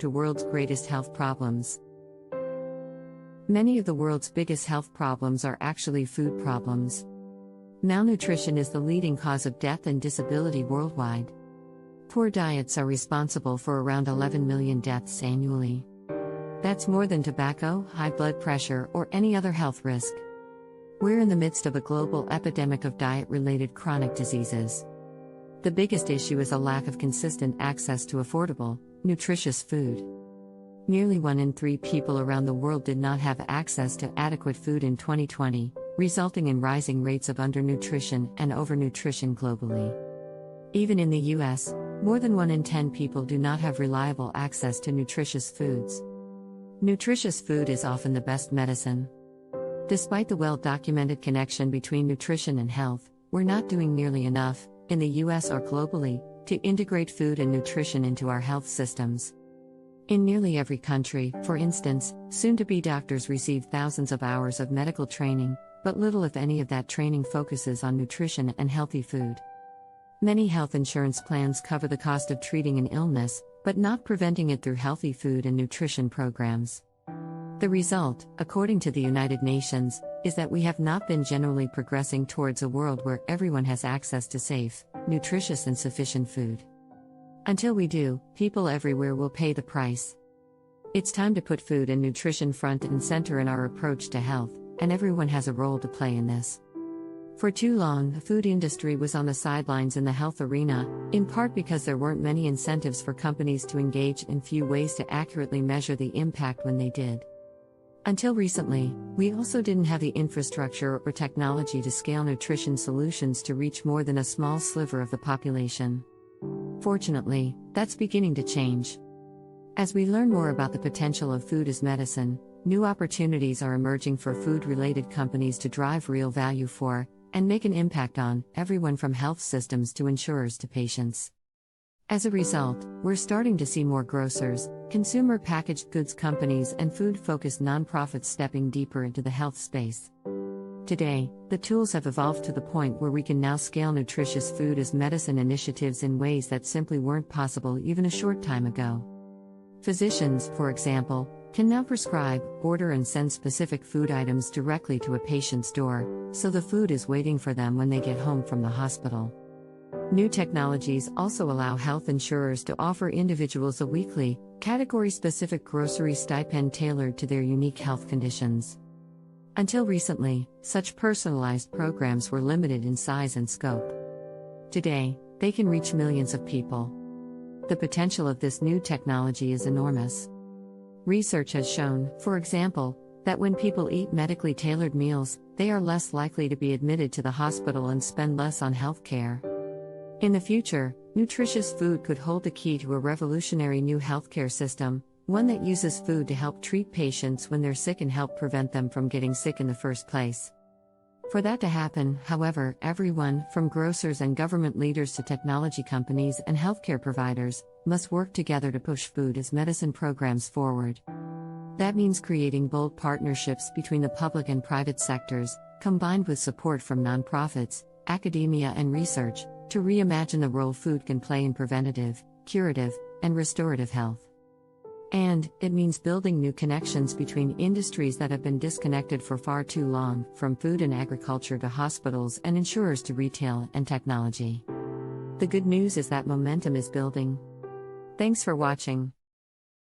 to world's greatest health problems. Many of the world's biggest health problems are actually food problems. Malnutrition is the leading cause of death and disability worldwide. Poor diets are responsible for around 11 million deaths annually. That's more than tobacco, high blood pressure, or any other health risk. We're in the midst of a global epidemic of diet-related chronic diseases. The biggest issue is a lack of consistent access to affordable, nutritious food. Nearly 1 in 3 people around the world did not have access to adequate food in 2020, resulting in rising rates of undernutrition and overnutrition globally. Even in the US, more than 1 in 10 people do not have reliable access to nutritious foods. Nutritious food is often the best medicine. Despite the well-documented connection between nutrition and health, we're not doing nearly enough, in the US or globally, to integrate food and nutrition into our health systems. In nearly every country, for instance, soon-to-be doctors receive thousands of hours of medical training, but little if any of that training focuses on nutrition and healthy food. Many health insurance plans cover the cost of treating an illness, but not preventing it through healthy food and nutrition programs. The result, according to the United Nations, is that we have not been generally progressing towards a world where everyone has access to safe, nutritious and sufficient food. Until we do, people everywhere will pay the price. It's time to put food and nutrition front and center in our approach to health, and everyone has a role to play in this. For too long, the food industry was on the sidelines in the health arena, in part because there weren't many incentives for companies to engage and few ways to accurately measure the impact when they did. Until recently, we also didn't have the infrastructure or technology to scale nutrition solutions to reach more than a small sliver of the population. Fortunately, that's beginning to change. As we learn more about the potential of food as medicine, new opportunities are emerging for food-related companies to drive real value for, and make an impact on, everyone from health systems to insurers to patients. As a result, we're starting to see more grocers, consumer packaged goods companies and food-focused nonprofits stepping deeper into the health space. Today, the tools have evolved to the point where we can now scale nutritious food as medicine initiatives in ways that simply weren't possible even a short time ago. Physicians, for example, can now prescribe, order and send specific food items directly to a patient's door, so the food is waiting for them when they get home from the hospital. New technologies also allow health insurers to offer individuals a weekly, category-specific grocery stipend tailored to their unique health conditions. Until recently, such personalized programs were limited in size and scope. Today, they can reach millions of people. The potential of this new technology is enormous. Research has shown, for example, that when people eat medically tailored meals, they are less likely to be admitted to the hospital and spend less on health care. In the future, nutritious food could hold the key to a revolutionary new healthcare system, one that uses food to help treat patients when they're sick and help prevent them from getting sick in the first place. For that to happen, however, everyone, from grocers and government leaders to technology companies and healthcare providers, must work together to push food as medicine programs forward. That means creating bold partnerships between the public and private sectors, combined with support from nonprofits, academia and research, to reimagine the role food can play in preventative, curative, and restorative health. And it means building new connections between industries that have been disconnected for far too long, from food and agriculture to hospitals and insurers to retail and technology. The good news is that momentum is building. Thanks for watching.